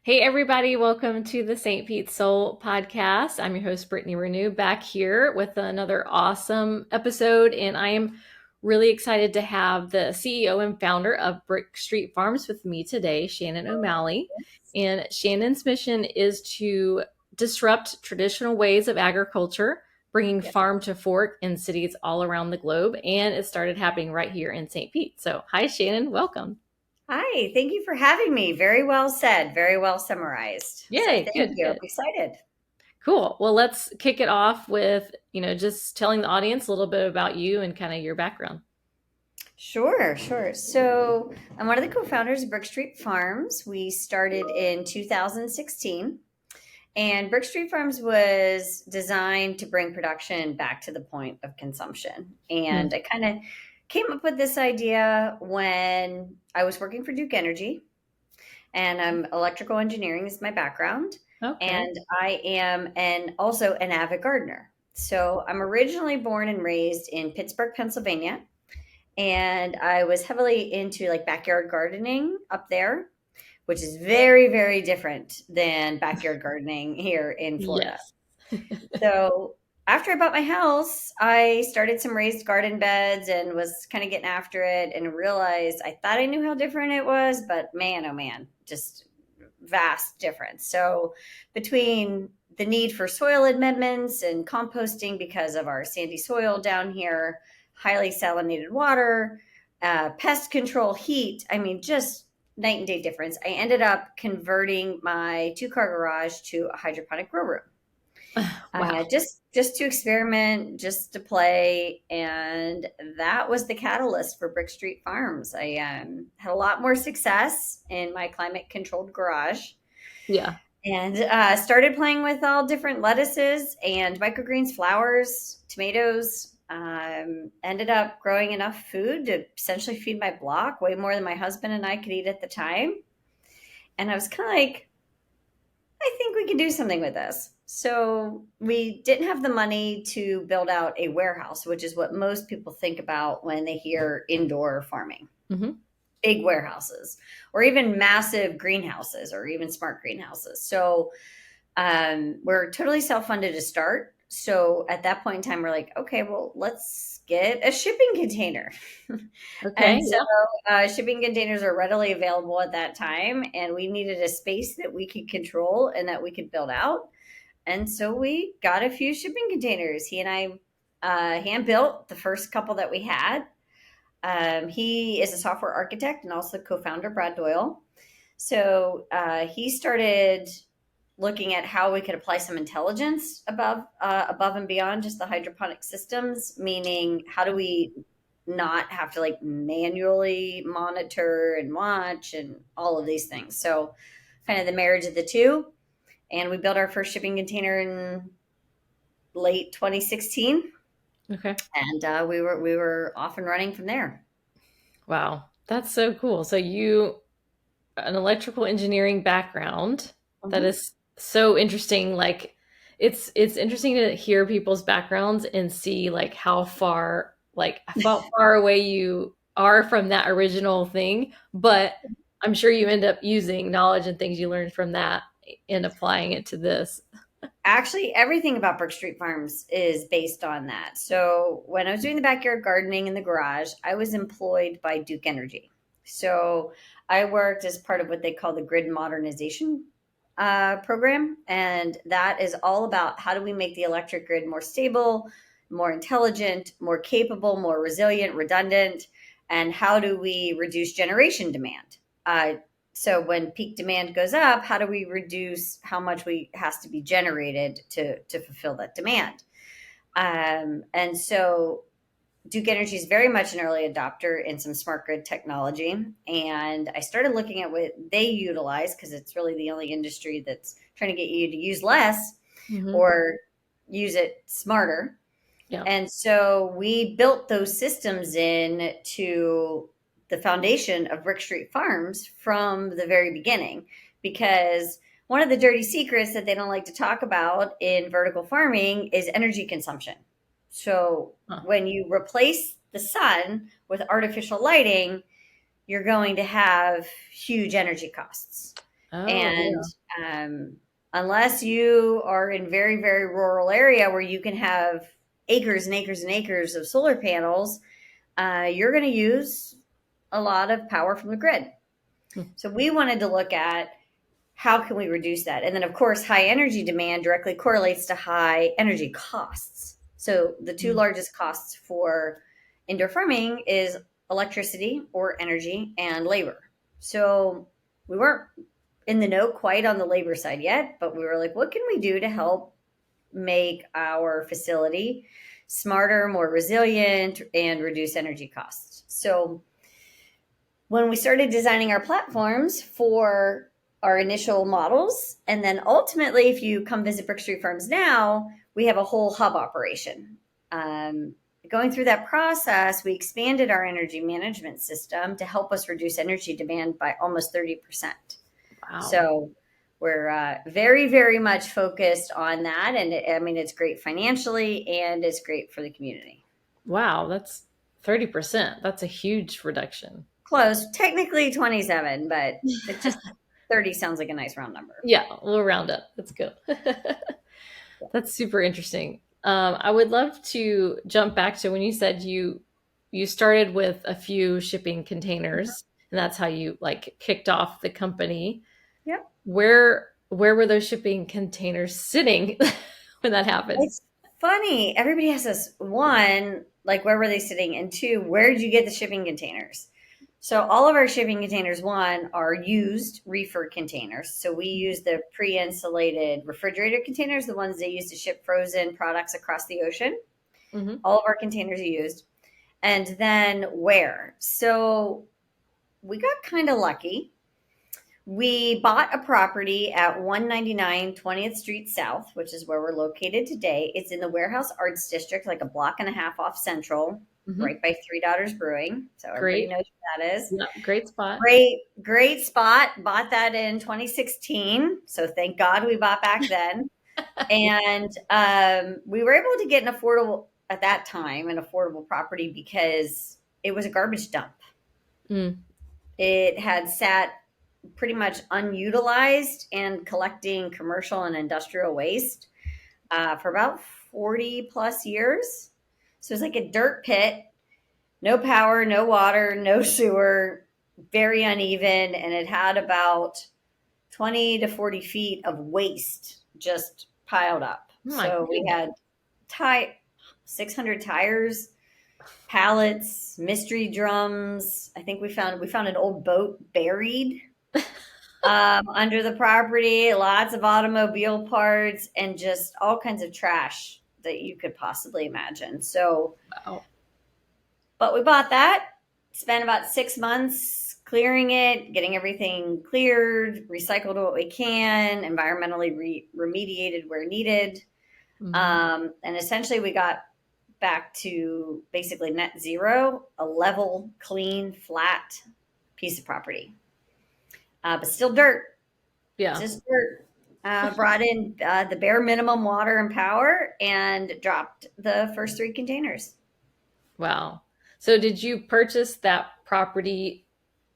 Hey, everybody, welcome to the St. Pete Soul podcast. I'm your host, Brittany Renew, back here with another awesome episode. And I am really excited to have the CEO and founder of Brick Street Farms with me today, Shannon O'Malley. And Shannon's mission is to disrupt traditional ways of agriculture, bringing Yes. farm to fork in cities all around the globe. And it started happening right here in St. Pete. So, hi, Shannon, welcome. Hi, thank you for having me. Very well said, very well summarized. So Yay, thank good, you. I'm good. excited. Cool. Well, let's kick it off with, just telling the audience a little bit about you and kind of your background. Sure. So I'm one of the co-founders of Brick Street Farms. We started in 2016, and Brick Street Farms was designed to bring production back to the point of consumption. Hmm. And I kind of came up with this idea when I was working for Duke Energy, and electrical engineering is my background, Okay. and I am also an avid gardener. So I'm originally born and raised in Pittsburgh, Pennsylvania, and I was heavily into like backyard gardening up there, which is very, very different than backyard gardening here in Florida. Yes. So after I bought my house, I started some raised garden beds and was kind of getting after it and realized I thought I knew how different it was, but man, oh man, just vast difference. So between the need for soil amendments and composting because of our sandy soil down here, highly salinated water, pest control, heat, I mean, just night and day difference. I ended up converting my 2-car garage to a hydroponic grow room, Wow. just to experiment, just to play, and that was the catalyst for Brick Street Farms. I had a lot more success in my climate controlled garage, Yeah. and started playing with all different lettuces and microgreens, flowers, tomatoes. Ended up growing enough food to essentially feed my block, way more than my husband and I could eat at the time. And I was kind of like, I think we could do something with this. So we didn't have the money to build out a warehouse, which is what most people think about when they hear indoor farming, Hmm. big warehouses, or even massive greenhouses, or even smart greenhouses. So we're totally self-funded to start. So at that point in time, we're like, okay, well, let's get a shipping container. Okay. And so Yeah. shipping containers are readily available at that time, and we needed a space that we could control and that we could build out. And so we got a few shipping containers. He and I hand built the first couple that we had. He is a software architect and also co-founder, Brad Doyle. So he started looking at how we could apply some intelligence above and beyond just the hydroponic systems. Meaning, how do we not have to like manually monitor and watch and all of these things? So, kind of the marriage of the two. And we built our first shipping container in late 2016, Okay. and we were off and running from there. Wow. That's so cool. So an electrical engineering background. That Mhm. is so interesting. Like it's interesting to hear people's backgrounds and see how far away you are from that original thing. But I'm sure you end up using knowledge and things you learned from that and applying it to this. Actually, everything about Brook Street Farms is based on that. So when I was doing the backyard gardening in the garage, I was employed by Duke Energy. So I worked as part of what they call the grid modernization program. And that is all about how do we make the electric grid more stable, more intelligent, more capable, more resilient, redundant, and how do we reduce generation demand? So when peak demand goes up, how do we reduce how much we has to be generated to fulfill that demand? And so Duke Energy is very much an early adopter in some smart grid technology. And I started looking at what they utilize because it's really the only industry that's trying to get you to use less Hmm. or use it smarter. Yeah. And so we built those systems in to the foundation of Brick Street Farms from the very beginning. Because one of the dirty secrets that they don't like to talk about in vertical farming is energy consumption. So Huh. when you replace the sun with artificial lighting, you're going to have huge energy costs. Oh, And yeah. um, unless you are in very, very rural area where you can have acres and acres and acres of solar panels, you're going to use a lot of power from the grid. Hmm. So we wanted to look at how can we reduce that? And then, of course, high energy demand directly correlates to high energy costs. So the two Hmm. largest costs for indoor farming is electricity or energy and labor. So we weren't in the know quite on the labor side yet, but we were like, what can we do to help make our facility smarter, more resilient, and reduce energy costs? So when we started designing our platforms for our initial models, and then ultimately, if you come visit Brick Street Farms now, we have a whole hub operation. Um, Going through that process, we expanded our energy management system to help us reduce energy demand by almost 30%. Wow. So we're very, very much focused on that. And I mean, it's great financially and it's great for the community. Wow, that's 30%. That's a huge reduction. Close, technically 27, but it just 30 sounds like a nice round number. Yeah, we'll round up. Let's go. That's super interesting. I would love to jump back to when you said you started with a few shipping containers, and that's how you like kicked off the company. Yep. Where were those shipping containers sitting when that happened? It's funny. Everybody has this one, like, where were they sitting? And two, where did you get the shipping containers? So all of our shipping containers, one, are used reefer containers. So we use the pre-insulated refrigerator containers, the ones they use to ship frozen products across the ocean. Hmm. All of our containers are used. And then where? So we got kind of lucky. We bought a property at 199 20th Street South, which is where we're located today. It's in the Warehouse Arts District, like a block and a half off Central, Hmm. right by Three Daughters Brewing. So everybody Great. knows where that is. Yeah, great spot. Great, great spot. Bought that in 2016. So thank God we bought back then. And we were able to get an affordable, at that time, an affordable property because it was a garbage dump. Mm. It had sat pretty much unutilized and collecting commercial and industrial waste for about 40 plus years. So it's like a dirt pit, no power, no water, no sewer, very uneven. And it had about 20 to 40 feet of waste just piled up. Oh my So we goodness. had 600 tires, pallets, mystery drums. I think we found an old boat buried under the property, lots of automobile parts, and just all kinds of trash that you could possibly imagine. So, Wow. but we bought that, spent about 6 months clearing it, getting everything cleared, recycled what we can, environmentally remediated where needed. Hmm. And essentially, we got back to basically net zero, a level, clean, flat piece of property, but still dirt. Yeah. Just brought in the bare minimum water and power and dropped the first three containers. Wow. So did you purchase that property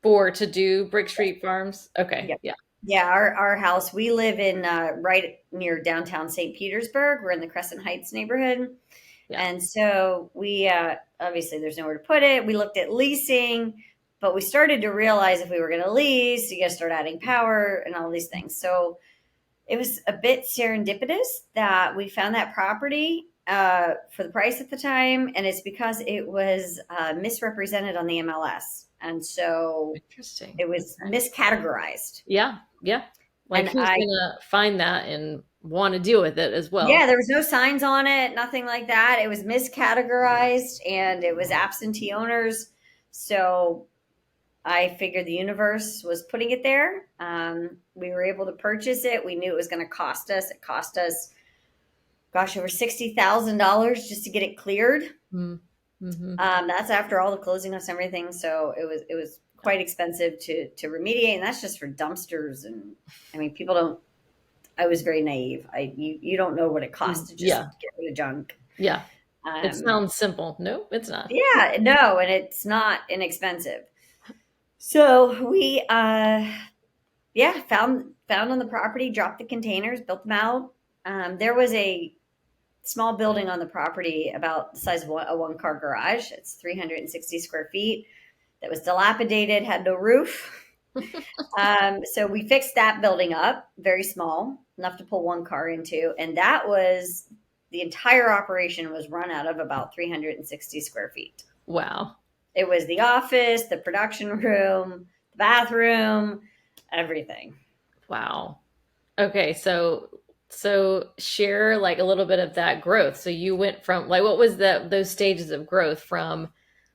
for to do Brick Street Farms? Okay. Yep. Yeah. Yeah, our house, we live in right near downtown St. Petersburg. We're in the Crescent Heights neighborhood. Yeah. And so we obviously there's nowhere to put it. We looked at leasing, but we started to realize if we were going to lease, you got to start adding power and all these things. So it was a bit serendipitous that we found that property for the price at the time, and it's because it was misrepresented on the MLS, and so Interesting. it was Okay. miscategorized. Yeah. Yeah. Like And who's gonna find that and want to deal with it as well? yeah, there was no signs on it, nothing like that. It was miscategorized, and it was absentee owners. So I figured the universe was putting it there. We were able to purchase it. We knew it was going to cost us. It cost us, gosh, over $60,000 just to get it cleared. Mm-hmm. That's after all the closing costs and everything. So it was quite expensive to remediate, and that's just for dumpsters. And I mean, people don't. I was very naive. You don't know what it costs to just Yeah. get rid of junk. Yeah. It Um, sounds simple. No, it's not. yeah, no, and it's not inexpensive. So we yeah, found found on the property, dropped the containers, built them out. There was a small building on the property about the size of a one-car garage. It's 360 square feet. That was dilapidated, had no roof. So we fixed that building up, very small, enough to pull one car into. And that was the entire operation was run out of about 360 square feet. Wow. It was the office, the production room, the bathroom, everything. Wow. Okay, so share like a little bit of that growth. So you went from like what was those stages of growth from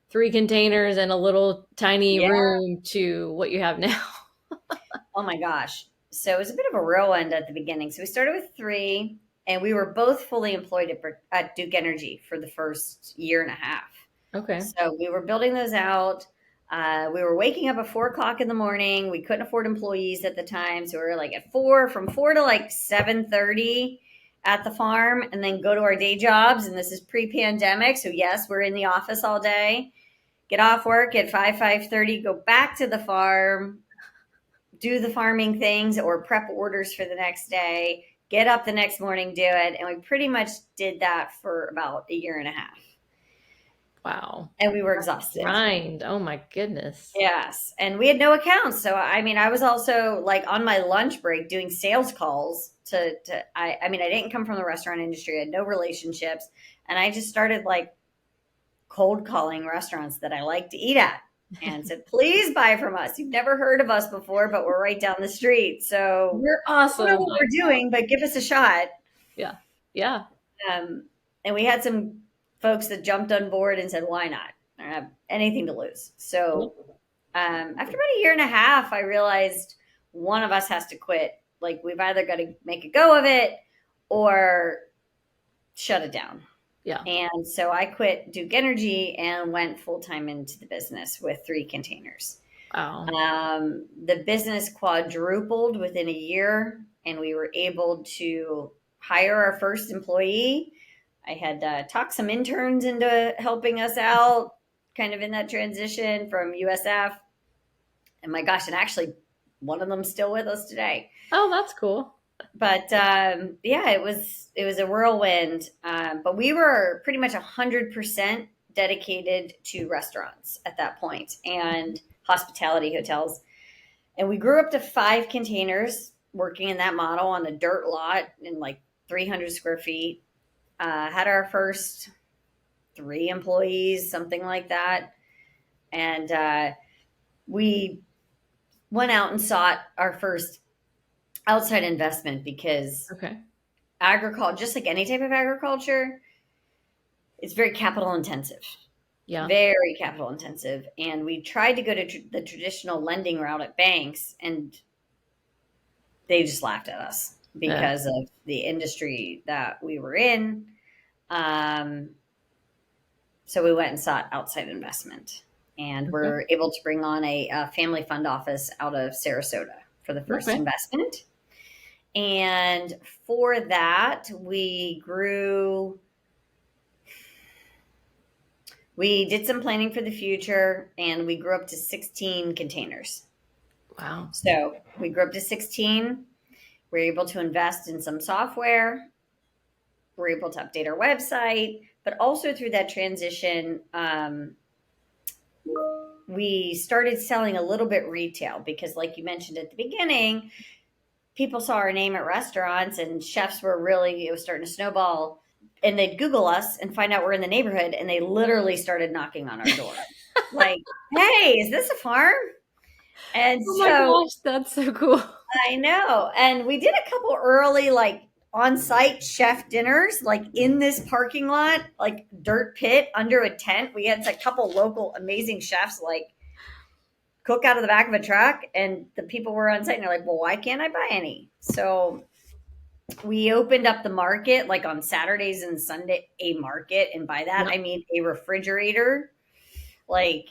three containers and a little tiny Yeah. room to what you have now? Oh my gosh. So it was a bit of a whirlwind at the beginning. So we started with three, and we were both fully employed at Duke Energy for the first year and a half. Okay. So we were building those out. We were waking up at 4 o'clock in the morning. We couldn't afford employees at the time, so we were like at from 4 to like 7:30 at the farm, and then go to our day jobs. And this is pre-pandemic, so yes, we're in the office all day. Get off work at 5:30, go back to the farm, do the farming things or prep orders for the next day. Get up the next morning, do it, and we pretty much did that for about a year and a half. Wow. And we were exhausted. Grind. Oh my goodness. Yes. And we had no accounts. So, I mean, I was also like on my lunch break doing sales calls I mean, I didn't come from the restaurant industry. I had no relationships. And I just started like cold calling restaurants that I like to eat at and said, please buy from us. You've never heard of us before, but we're right down the street. So You're I don't know awesome. what we're doing, but give us a shot. Yeah. Yeah. Um, and we had some folks that jumped on board and said, why not? I don't have anything to lose. So after about a year and a half, I realized one of us has to quit. Like we've either got to make a go of it or shut it down. Yeah. And so I quit Duke Energy and went full time into the business with three containers. Wow. The business quadrupled within a year, and we were able to hire our first employee. I had talked some interns into helping us out, kind of in that transition from USF. And my gosh, and actually, one of them's still with us today. Oh, that's cool. But yeah, it was a whirlwind. But we were pretty much 100% dedicated to restaurants at that point and hospitality hotels. And we grew up to 5 containers working in that model on a dirt lot in like 300 square feet. Had our first 3 employees, something like that. And we went out and sought our first outside investment because Okay. agriculture, just like any type of agriculture, it's very capital intensive. Yeah. Very capital intensive. And we tried to go to the traditional lending route at banks, and they just laughed at us because of the industry that we were in. So we went and sought outside investment, and Okay. we're able to bring on a family fund office out of Sarasota for the first Okay. investment. And for that, we did some planning for the future, and we grew up to 16 containers. Wow. So we grew up to 16. We're able to invest in some software. We're able to update our website, but also through that transition, we started selling a little bit retail because, like you mentioned at the beginning, people saw our name at restaurants and chefs it was starting to snowball, and they'd Google us and find out we're in the neighborhood, and they literally started knocking on our door. Like, hey, is this a farm? And Oh my so gosh, that's so cool. I know. And we did a couple early, like, on-site chef dinners, like in this parking lot, like dirt pit under a tent. We had a couple local amazing chefs, like, cook out of the back of a truck, and the people were on site and they're like, well, why can't I buy any? So we opened up the market like on Saturdays and Sunday, a market. And by that, I mean a refrigerator, like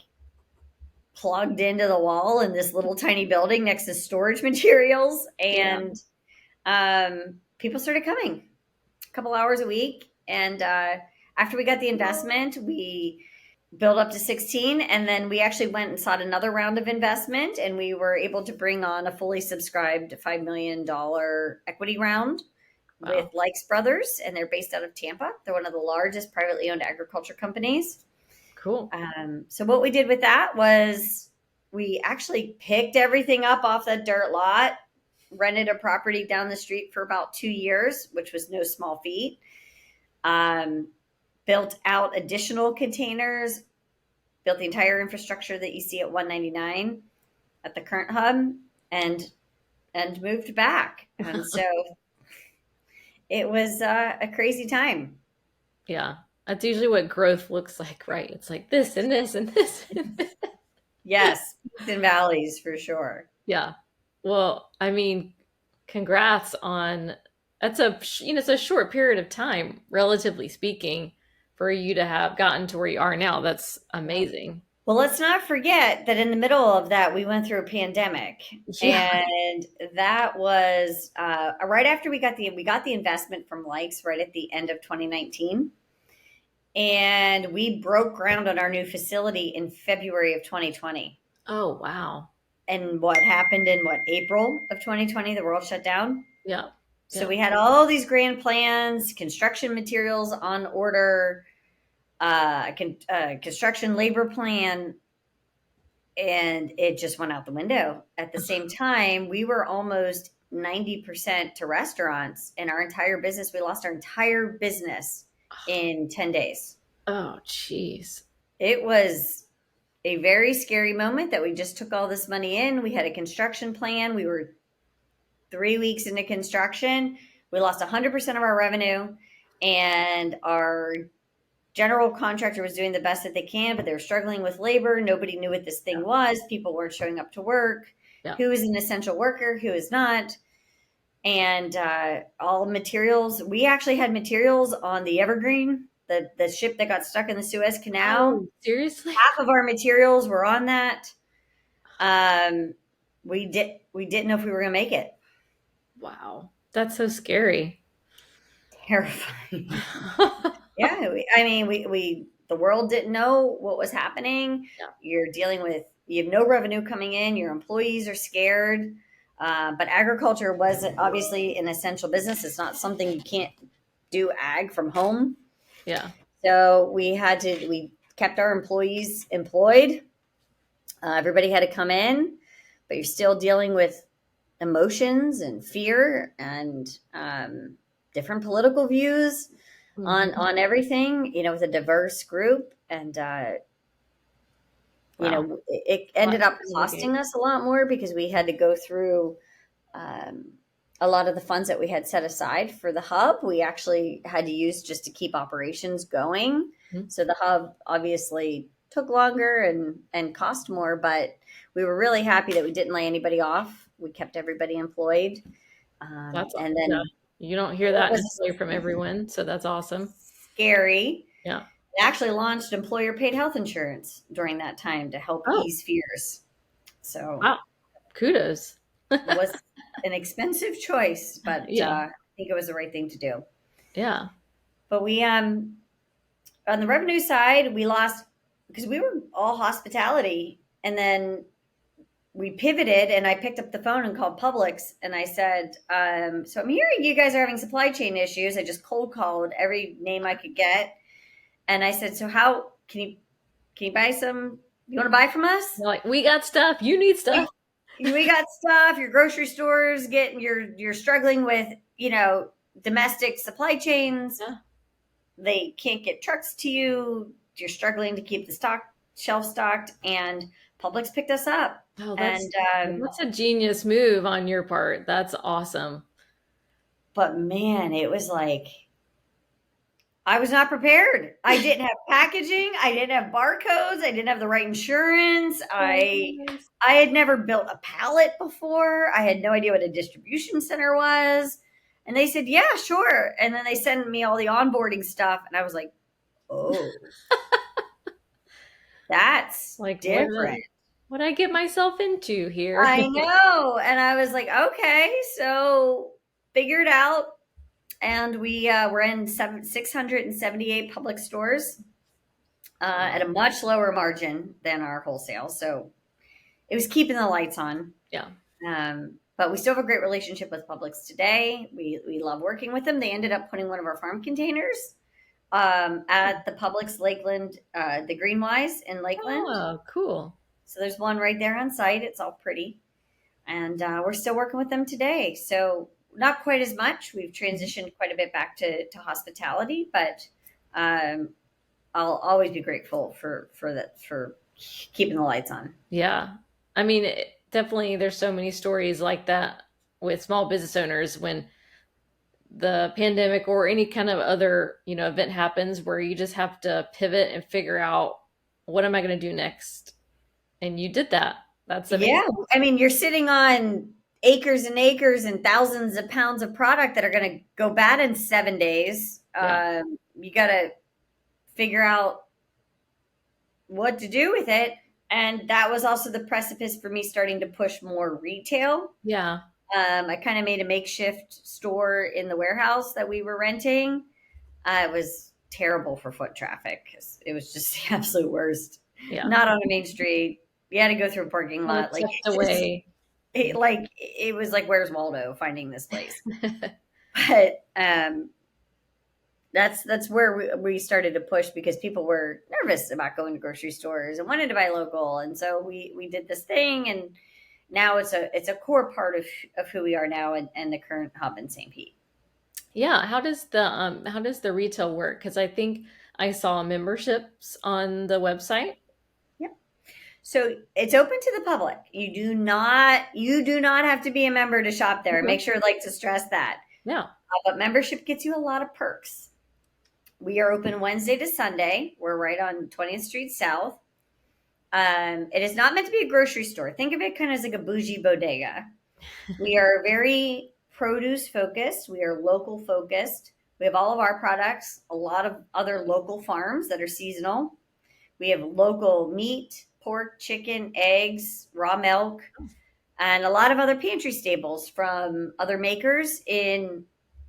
plugged into the wall in this little tiny building next to storage materials. And people started coming a couple hours a week. And after we got the investment, we built up to 16. And then we actually went and sought another round of investment, and we were able to bring on a fully subscribed $5 million equity round with Wow. Likes Brothers, and they're based out of Tampa. They're one of the largest privately owned agriculture companies. Cool. So what we did with that was we actually picked everything up off that dirt lot, rented a property down the street for about 2 years, which was no small feat. Um, Built out additional containers, built the entire infrastructure that you see at 199 at the current hub, and moved back. And so it was a crazy time. Yeah. That's usually what growth looks like, right? It's like this and this and this. And this. Yes, peaks and valleys for sure. Yeah. Well, I mean, congrats on that's it's a short period of time, relatively speaking, for you to have gotten to where you are now. That's amazing. Well, let's not forget that in the middle of that, we went through a pandemic, Yeah. and that was right after we got the investment from Likes right at the end of 2019, and we broke ground on our new facility in February of 2020. Oh, wow. And what happened in April of 2020? The world shut down. Yeah. So Yeah. we had all these grand plans, construction materials on order, construction labor plan, and it just went out the window. At the same time, we were almost 90% to restaurants in our entire business. We lost our entire business in 10 days. Oh, jeez. It was a very scary moment that we just took all this money in. We had a construction plan. We were 3 weeks into construction. We lost 100% of our revenue, and our general contractor was doing the best that they can, but they were struggling with labor. Nobody knew what this thing was. People weren't showing up to work. Yeah. Who is an essential worker? Who is not? And all materials. We actually had materials on the Evergreen, the ship that got stuck in the Suez Canal. Oh, seriously? Half of our materials were on that. We didn't know if we were going to make it. Wow. That's so scary. Terrifying. Yeah, we the world didn't know what was happening. Yeah. You have no revenue coming in. Your employees are scared. But agriculture was obviously an essential business. It's not something you can't do ag from home. Yeah. So we kept our employees employed. Everybody had to come in, but you're still dealing with emotions and fear and different political views on everything, with a diverse group. And, Wow. it ended up costing us a lot more because we had to go through a lot of the funds that we had set aside for the hub. We actually had to use just to keep operations going. Mhm. So the hub obviously took longer and cost more, but we were really happy that we didn't lay anybody off. We kept everybody employed. That's And yeah. then You don't hear it that was necessarily from everyone, so that's awesome. scary. Yeah. We actually launched employer paid health insurance during that time to help Oh, ease fears. So wow. Kudos. it was an expensive choice, but Yeah. I think it was the right thing to do. Yeah. But we, on the revenue side, we lost because we were all hospitality, and then we pivoted, and I picked up the phone and called Publix, and I said, so I'm hearing you guys are having supply chain issues. I just cold called every name I could get. And I said, so how can you buy some? You want to buy from us? They're like, we got stuff. You need stuff. We got stuff. Your grocery stores you're struggling with, domestic supply chains. Yeah. They can't get trucks to you. You're struggling to keep the shelf stocked, and Publix picked us up. Oh, And that's a genius move on your part. That's awesome. but man, it was like I was not prepared. I didn't have packaging. I didn't have barcodes. I didn't have the right insurance. I had never built a pallet before. I had no idea what a distribution center was. And they said, yeah, sure. And then they sent me all the onboarding stuff. And I was like, oh, that's Like different. what I get myself into here. I know. And I was like, okay, so figure it out. And we were in 678 Publix stores. at a much lower margin than our wholesale. So it was keeping the lights on. Yeah. But we still have a great relationship with Publix today. We love working with them. They ended up putting one of our farm containers at the Publix Lakeland, the Greenwise in Lakeland. Oh, cool. So there's one right there on site. It's all pretty. And we're still working with them today. So not quite as much. We've transitioned quite a bit back to hospitality, but I'll always be grateful for keeping the lights on. Yeah. I mean, definitely there's so many stories like that with small business owners when the pandemic or any kind of other, event happens where you just have to pivot and figure out what am I going to do next? And you did that. That's Yeah, amazing. I mean, you're sitting on acres and acres and thousands of pounds of product that are going to go bad in 7 days. Yeah. You got to figure out what to do with it. And that was also the precipice for me starting to push more retail. Yeah. I kind of made a makeshift store in the warehouse that we were renting. It was terrible for foot traffic. It was just the absolute worst. Yeah. Not on a main street. You had to go through a parking Kind of lot. tucked away. It was like, where's Waldo finding this place? But that's where we started to push because people were nervous about going to grocery stores and wanted to buy local. And so we did this thing, and now it's a core part of who we are now and the current hub in St. Pete. Yeah. How does the retail work? Because I think I saw memberships on the website. Yep. So it's open to the public. You do not have to be a member to shop there. Okay. Make sure, like, to stress that. Yeah. But membership gets you a lot of perks. We are open Wednesday to Sunday. We're right on 20th Street South. It is not meant to be a grocery store. Think of it kind of as like a bougie bodega. We are very produce focused. We are local focused. We have all of our products, a lot of other local farms that are seasonal. We have local meat, pork, chicken, eggs, raw milk, and a lot of other pantry staples from other makers in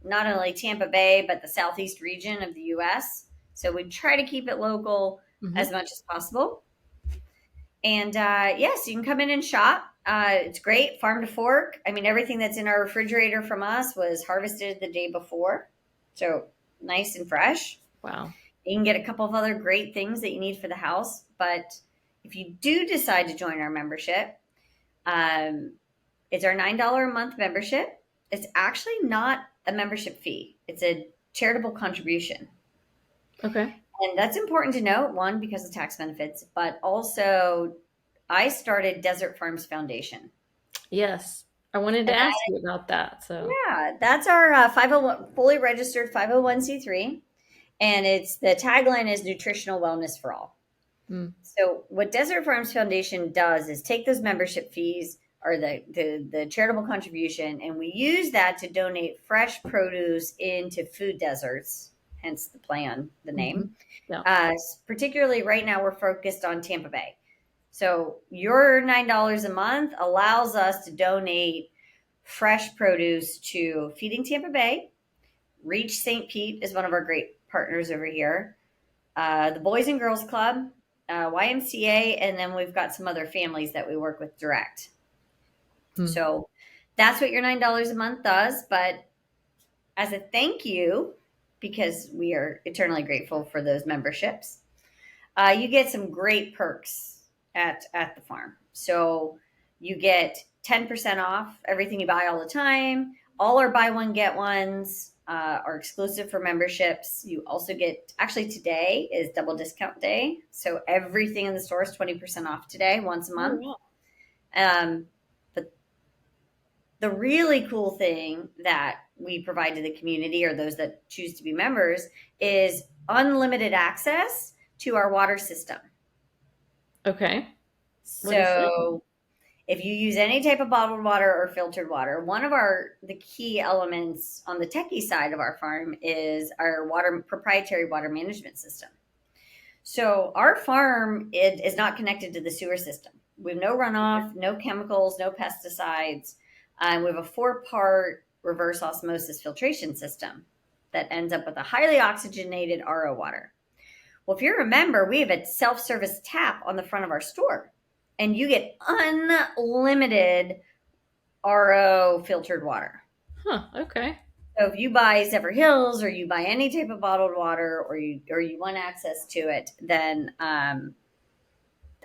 not only Tampa Bay, but the southeast region of the US. So we try to keep it local Hmm. as much as possible. And yes, you can come in and shop. It's great, farm to fork. I mean, everything that's in our refrigerator from us was harvested the day before. So nice and fresh. Wow. You can get a couple of other great things that you need for the house. But if you do decide to join our membership, it's our $9 a month membership. It's actually not a membership fee. It's a charitable contribution. Okay. And that's important to note, one, because of tax benefits, but also I started Desert Farms Foundation. Yes. I wanted to And ask you about that. So, yeah, that's our 501 fully registered 501c3. And the tagline is nutritional wellness for all. mm, So what Desert Farms Foundation does is take those membership fees or the charitable contribution, and we use that to donate fresh produce into food deserts, hence the play on the mhm. name. Yeah. Particularly right now, we're focused on Tampa Bay. So your $9 a month allows us to donate fresh produce to Feeding Tampa Bay. Reach St. Pete is one of our great partners over here. The Boys and Girls Club, YMCA, and then we've got some other families that we work with direct. Mm. So that's what your $9 a month does. But as a thank you, because we are eternally grateful for those memberships, you get some great perks at the farm. So you get 10% off everything you buy all the time. All our buy one, get ones are exclusive for memberships. You also get, actually today is double discount day. So everything in the store is 20% off today, once a Oh, month. wow. But the really cool thing that we provide to the community, or those that choose to be members, is unlimited access to our water system. Okay. What is that? So if you use any type of bottled water or filtered water, one of the key elements on the techie side of our farm is our proprietary water management system. So our farm is not connected to the sewer system. We have no runoff, no chemicals, no pesticides. We have a 4-part reverse osmosis filtration system that ends up with a highly oxygenated RO water. Well, if you remember, we have a self-service tap on the front of our store, and you get unlimited RO filtered water. Huh. Okay. So if you buy Zephyr Hills or you buy any type of bottled water, or you want access to it, then I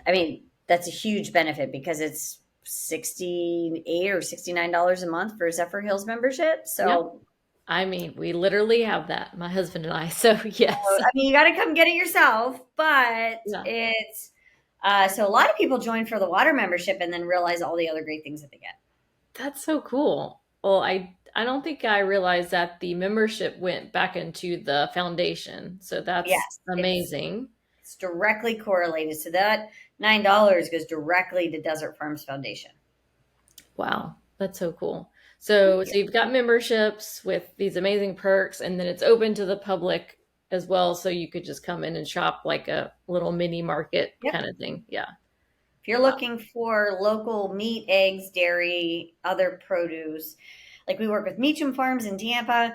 mean, that's a huge benefit because it's 68 or $69 a month for a Zephyr Hills membership. Yep. So I mean, we literally have that, my husband and I. So yes. I mean, you got to come get it yourself, but Yeah. it's so a lot of people join for the water membership and then realize all the other great things that they get. That's so cool. Well, I don't think I realized that the membership went back into the foundation. So that's Yes, amazing. it's directly correlated. So that $9 goes directly to Desert Farms Foundation. Wow, that's so cool. Thank So you. you've got memberships with these amazing perks, and then it's open to the public as well. So you could just come in and shop like a little mini market Yep. kind of thing. Yeah. If you're Wow. looking for local meat, eggs, dairy, other produce, like we work with Meacham Farms in Tampa,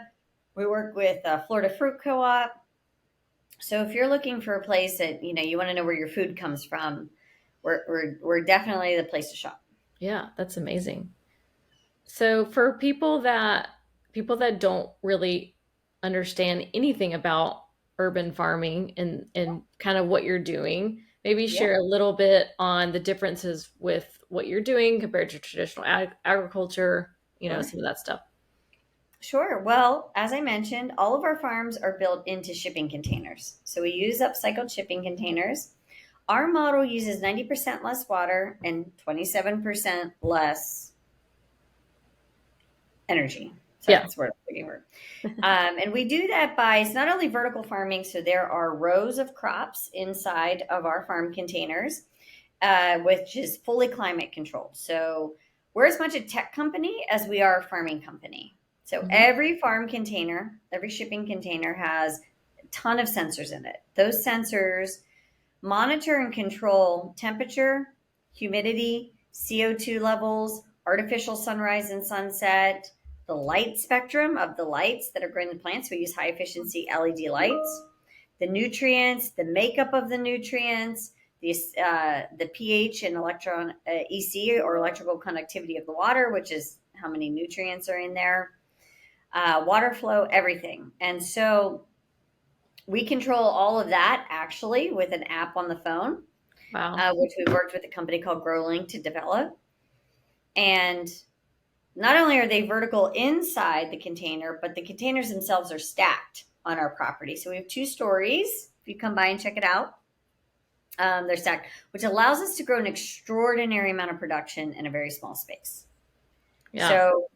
we work with Florida Fruit Co-op. So if you're looking for a place that you want to know where your food comes from, we're definitely the place to shop. Yeah, that's amazing. So for people that don't really understand anything about urban farming and kind of what you're doing, maybe Yeah, share a little bit on the differences with what you're doing compared to traditional agriculture, sure. some of that stuff. Sure. Well, as I mentioned, all of our farms are built into shipping containers. So we use upcycled shipping containers. Our model uses 90% less water and 27% less energy. Sorry, Yeah. that's the word I'm looking for. And we do that by it's not only vertical farming, so there are rows of crops inside of our farm containers, which is fully climate controlled. So we're as much a tech company as we are a farming company. So Mhm. every farm container, every shipping container has a ton of sensors in it. Those sensors monitor and control temperature, humidity, CO2 levels, artificial sunrise and sunset, the light spectrum of the lights that are growing the plants. We use high efficiency LED lights, the nutrients, the makeup of the nutrients, the pH and electron EC or electrical conductivity of the water, which is how many nutrients are in there, water flow, everything. And so we control all of that actually with an app on the phone, Wow. which we worked with a company called GrowLink to develop. And not only are they vertical inside the container, but the containers themselves are stacked on our property. So we have 2 stories. If you come by and check it out, they're stacked, which allows us to grow an extraordinary amount of production in a very small space. Yeah. So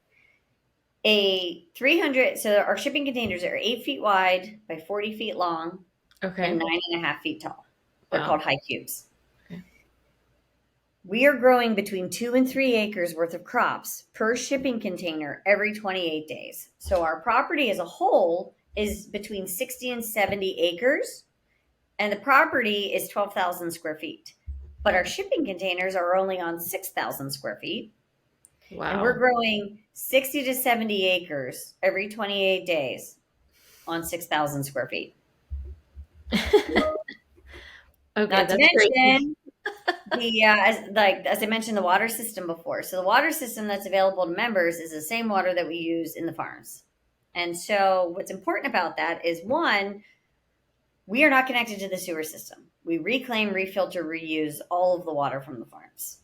so our shipping containers are 8 feet wide by 40 feet long and Okay. 9.5 feet tall. They're Wow. called high cubes. Okay. We are growing between 2 and 3 acres worth of crops per shipping container every 28 days. So our property as a whole is between 60 and 70 acres, and the property is 12,000 square feet. But our shipping containers are only on 6,000 square feet, and we're Wow. growing 60 to 70 acres every 28 days on 6,000 square feet. Okay, Not to that's great. mention as I mentioned, the water system before. So the water system that's available to members is the same water that we use in the farms. And so what's important about that is one, we are not connected to the sewer system. We reclaim, refilter, reuse all of the water from the farms.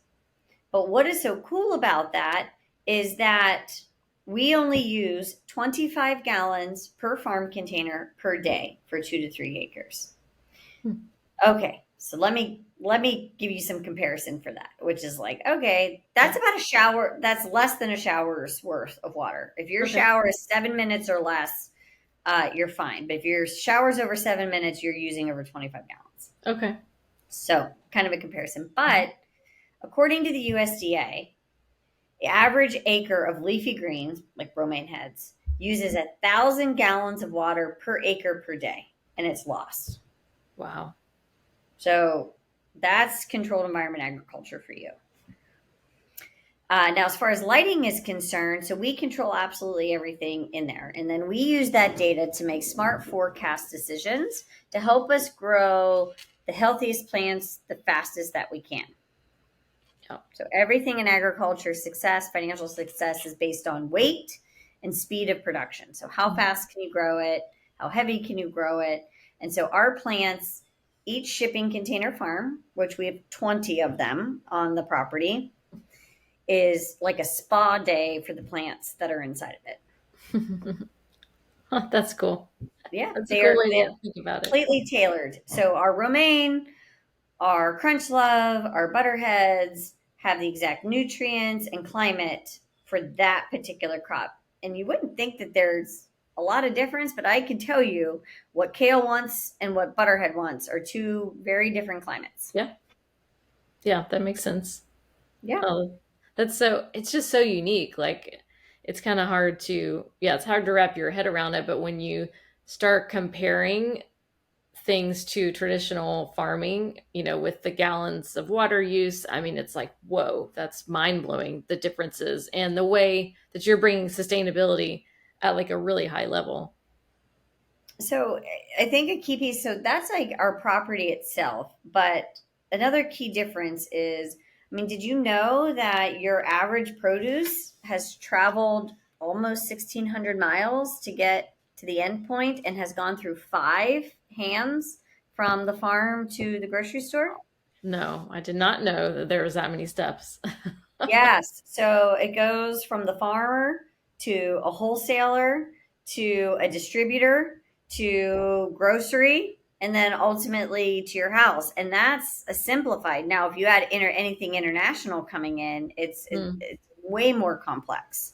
But what is so cool about that is that we only use 25 gallons per farm container per day for 2 to 3 acres. Hmm. Okay, so let me give you some comparison for that, which is like, okay, Yeah. that's about a shower. That's less than a shower's worth of water. If your Okay. shower is 7 minutes or less, you're fine. But if your shower's over 7 minutes, you're using over 25 gallons. Okay. So kind of a comparison. Mhm. But according to the USDA, the average acre of leafy greens, like romaine heads, uses 1,000 gallons of water per acre per day, and it's lost. Wow. So that's controlled environment agriculture for you. Now, as far as lighting is concerned, so we control absolutely everything in there. And then we use that data to make smart forecast decisions to help us grow the healthiest plants the fastest that we can. Yeah. So everything in agriculture success, financial success is based on weight and speed of production. So how fast can you grow it? How heavy can you grow it? And so our plants, each shipping container farm, which we have 20 of them on the property, is like a spa day for the plants that are inside of it. That's cool. Yeah, That's a they cool are way to think about it. completely tailored. So our romaine, our crunch love, our butterheads have the exact nutrients and climate for that particular crop. And you wouldn't think that there's a lot of difference, but I can tell you what kale wants and what butterhead wants are two very different climates. Yeah. Yeah, that makes sense. Yeah. Oh, it's just so unique. Like, it's kind of hard to, yeah, it's hard to wrap your head around it. But when you start comparing things to traditional farming, with the gallons of water use, I mean, it's like, whoa, that's mind blowing, the differences and the way that you're bringing sustainability at like a really high level. So I think a key piece, so that's like our property itself. But another key difference is, I mean, did you know that your average produce has traveled almost 1,600 miles to get to the end point and has gone through 5 hands from the farm to the grocery store? No, I did not know that there was that many steps. Yes. So it goes from the farmer to a wholesaler to a distributor to grocery and then ultimately to your house. And that's a simplified. Now, if you add anything international coming in, Hmm. it's way more complex.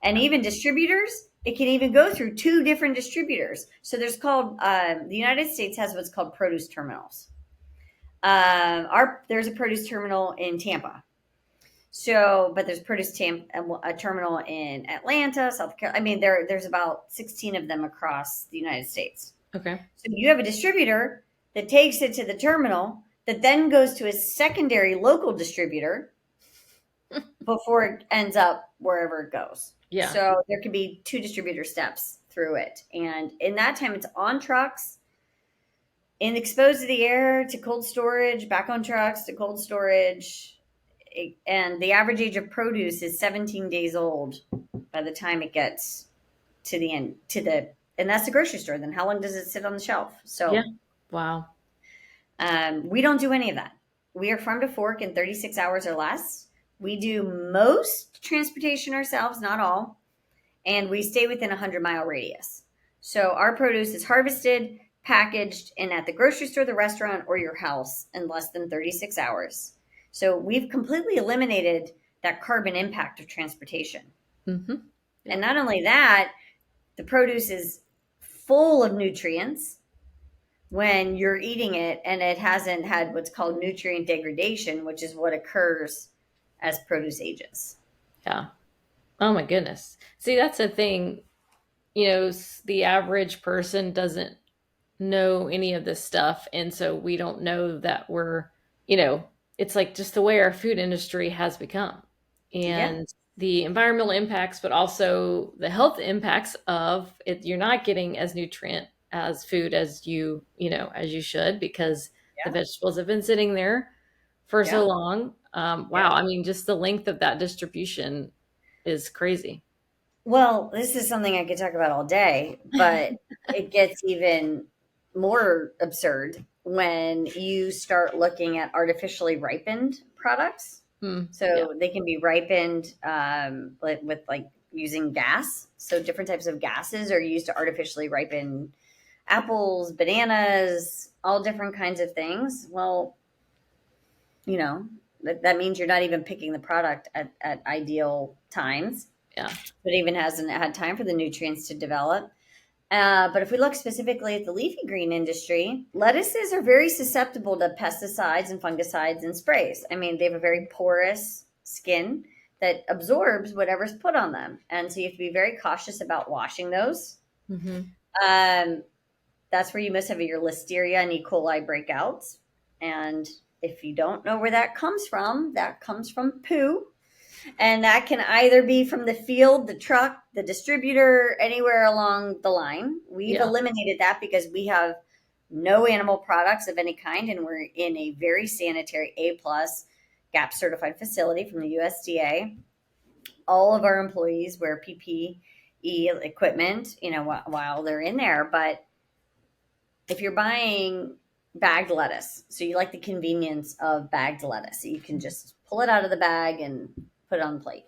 And even distributors, it can even go through 2 different distributors. So the United States has what's called produce terminals. There's a produce terminal in Tampa. So, but there's a terminal in Atlanta, South Carolina. I mean, there's about 16 of them across the United States. Okay. So you have a distributor that takes it to the terminal that then goes to a secondary local distributor before it ends up wherever it goes. Yeah. So there could be 2 distributor steps through it. And in that time, it's on trucks and exposed to the air to cold storage, back on trucks to cold storage. And the average age of produce is 17 days old by the time it gets to the end and that's the grocery store. Then how long does it sit on the shelf? Yeah. So Wow. we don't do any of that. We are farm to fork in 36 hours or less. We do most transportation ourselves, not all, and we stay within a 100-mile radius. So our produce is harvested, packaged, and at the grocery store, the restaurant, or your house in less than 36 hours. So we've completely eliminated that carbon impact of transportation. Mm-hmm. And Yep. not only that, the produce is full of nutrients when you're eating it, and it hasn't had what's called nutrient degradation, which is what occurs as produce ages. Yeah. Oh my goodness. See, that's the thing. The average person doesn't know any of this stuff. And so we don't know that you know, it's like just the way our food industry has become. Yeah, And the environmental impacts, but also the health impacts of it. You're not getting as nutrient as food as as you should, because the yeah, vegetables have been sitting there for yeah, so long. yeah. Wow. I mean, just the length of that distribution is crazy. Well, this is something I could talk about all day, but it gets even more absurd when you start looking at artificially ripened products. Hmm. Yeah. So they can be ripened with using gas. So different types of gases are used to artificially ripen apples, bananas, all different kinds of things. Well, you know, that means you're not even picking the product at ideal times. Yeah. It even hasn't had time for the nutrients to develop. But if we look specifically at the leafy green industry, lettuces are very susceptible to pesticides and fungicides and sprays. I mean, they have a very porous skin that absorbs whatever's put on them. And so you have to be very cautious about washing those. Hmm. Um, that's where you must have your listeria and E. coli breakouts. And if you don't know where that comes from poo. And that can either be from the field, the truck, the distributor, anywhere along the line. We've Yeah. eliminated that because we have no animal products of any kind, and we're in a very sanitary A plus GAP certified facility from the USDA. All of our employees wear PPE equipment, while they're in there. But if you're buying bagged lettuce, so you like the convenience of bagged lettuce, so you can just pull it out of the bag and put it on the plate.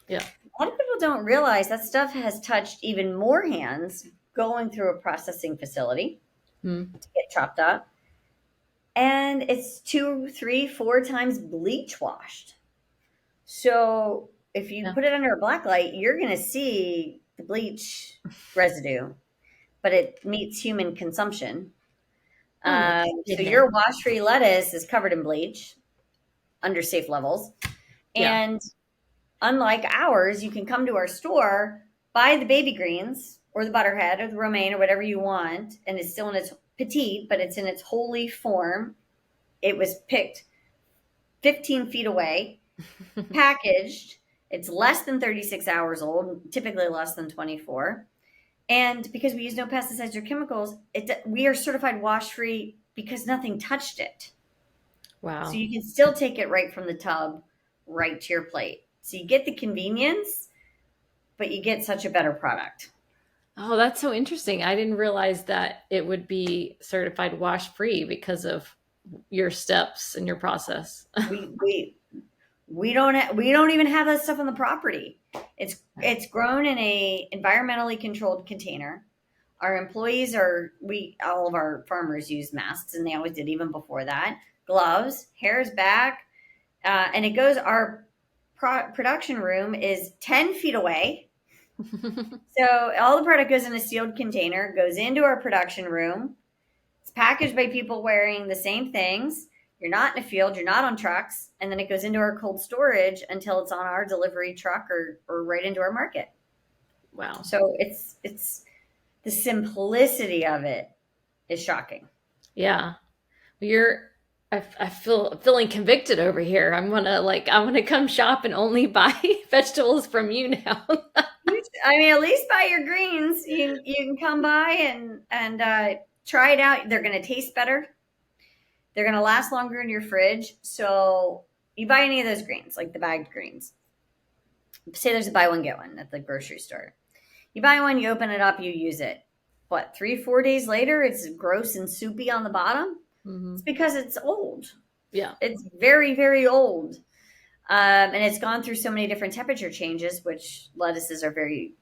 Yeah. A lot of people don't realize that stuff has touched even more hands going through a processing facility Mm. to get chopped up. And it's 2, 3, 4 times bleach washed. So if you Yeah. put it under a black light, you're going to see the bleach residue, but it meets human consumption. Oh my So goodness. your wash-free lettuce is covered in bleach under safe levels. Yeah. And unlike ours, you can come to our store, buy the baby greens or the butterhead or the romaine or whatever you want, and it's still in its petite, but it's in its wholly form. It was picked 15 feet away, packaged. It's less than 36 hours old, typically less than 24. And because we use no pesticides or chemicals, we are certified wash-free because nothing touched it. So Wow. you can still take it right from the tub, right to your plate. So you get the convenience, but you get such a better product. Oh, that's so interesting. I didn't realize that it would be certified wash free because of your steps and your process. We we we don't even have that stuff on the property. It's grown in a environmentally controlled container. Our employees all of our farmers use masks, and they always did even before that. Gloves, hair's back, and it goes. Our production room is 10 feet away. So all the product goes in a sealed container, goes into our production room. It's packaged by people wearing the same things. You're not in a field, you're not on trucks, and then it goes into our cold storage until it's on our delivery truck or right into our market. Wow. So it's the simplicity of it is shocking. Yeah. You're I feel feeling convicted over here. I want to come shop and only buy vegetables from you now. I mean, at least buy your greens. You can come by and try it out. They're going to taste better. They're going to last longer in your fridge. So you buy any of those greens, like the bagged greens. Say there's a buy one get one at the grocery store. You buy one, you open it up, you use it. What, 3, 4 days later, it's gross and soupy on the bottom? Hmm. It's because it's old. Yeah. It's very, very old. And it's gone through so many different temperature changes, which lettuces are very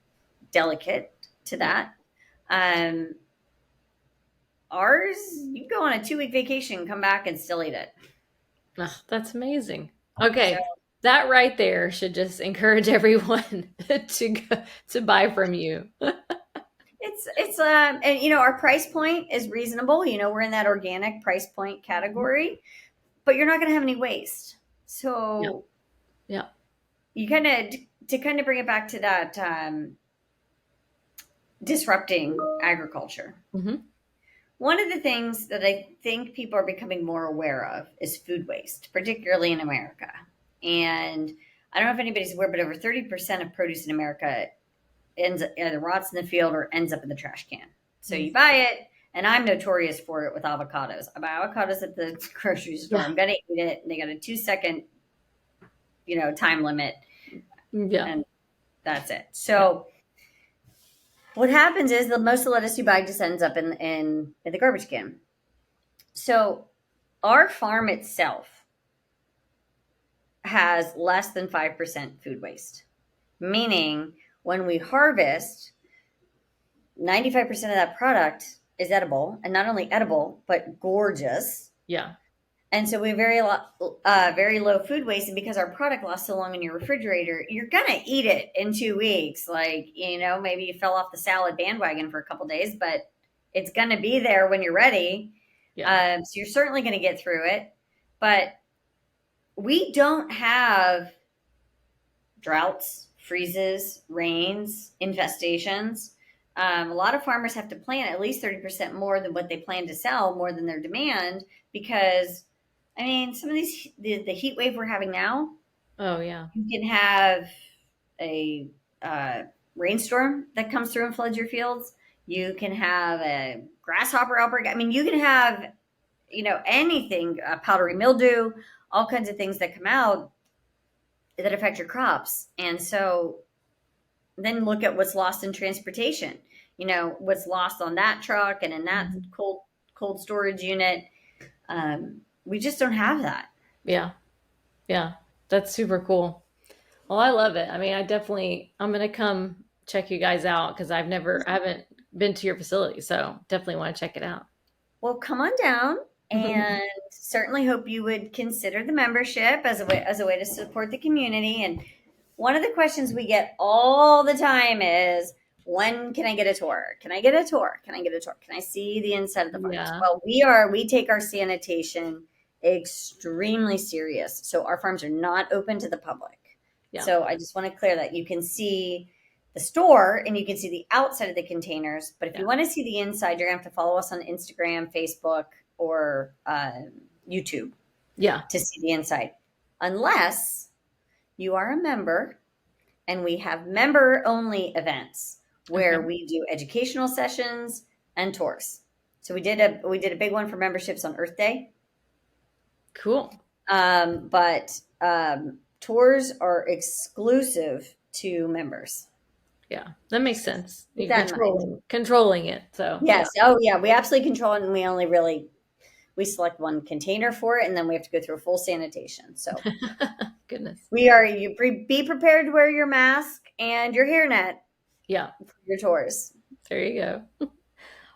delicate to that. Um, Ours, you go on a 2-week vacation, come back and still eat it. Oh, that's amazing. So Okay. That right there should just encourage everyone to buy from you. and our price point is reasonable. We're in that organic price point category, but you're not going to have any waste. Yeah. So Yeah. you kind of bring it back to that disrupting agriculture. Hmm. One of the things that I think people are becoming more aware of is food waste, particularly in America. And I don't know if anybody's aware, but over 30% of produce in America either rots in the field or ends up in the trash can. So you buy it, and I'm notorious for it with avocados. I buy avocados at the grocery store. Yeah. I'm gonna eat it, and they got a 2-second, time limit, Yeah. and that's it. So what happens is the most of the lettuce you buy just ends up in the garbage can. So our farm itself has less than 5% food waste, meaning when we harvest, 95% of that product is edible, and not only edible, but gorgeous. Yeah. And so we have very low food waste. And because our product lasts so long in your refrigerator, you're going to eat it in 2 weeks. Like, maybe you fell off the salad bandwagon for a couple days, but it's going to be there when you're ready. Yeah. So you're certainly going to get through it. But we don't have droughts, freezes, rains, infestations. A lot of farmers have to plant at least 30% more than what they plan to sell, more than their demand, because some of the heat wave we're having now, Oh, yeah. You can have a uh, rainstorm that comes through and floods your fields. You can have a grasshopper outbreak. I mean, you can have, anything, powdery mildew, all kinds of things that come out that affect your crops. And so then look at what's lost in transportation. What's lost on that truck and in that Mhm. cold storage unit. We just don't have that. Yeah. Yeah. That's super cool. Well, I love it. I mean, I'm going to come check you guys out because I haven't been to your facility. So definitely want to check it out. Well, come on down, and certainly hope you would consider the membership as a way to support the community. And one of the questions we get all the time is, when can I get a tour? Can I get a tour? Can I get a tour? Can I see the inside of the farms? Yeah. Well, we take our sanitation extremely serious. So our farms are not open to the public. Yeah. So I just want to clear that you can see the store and you can see the outside of the containers. But if Yeah. you want to see the inside, you're going to have to follow us on Instagram, Facebook, or YouTube Yeah. to see the inside. Unless you are a member, and we have member only events where Okay. we do educational sessions and tours. So we did a big one for memberships on Earth Day. Cool. But tours are exclusive to members. Yeah. That makes sense. Keep You're that in mind. controlling it. So, yeah. Yes. Oh, yeah. We absolutely control it, and we select one container for it, and then we have to go through a full sanitation. So Goodness. be prepared to wear your mask and your hairnet Yeah. for your tours. There you go.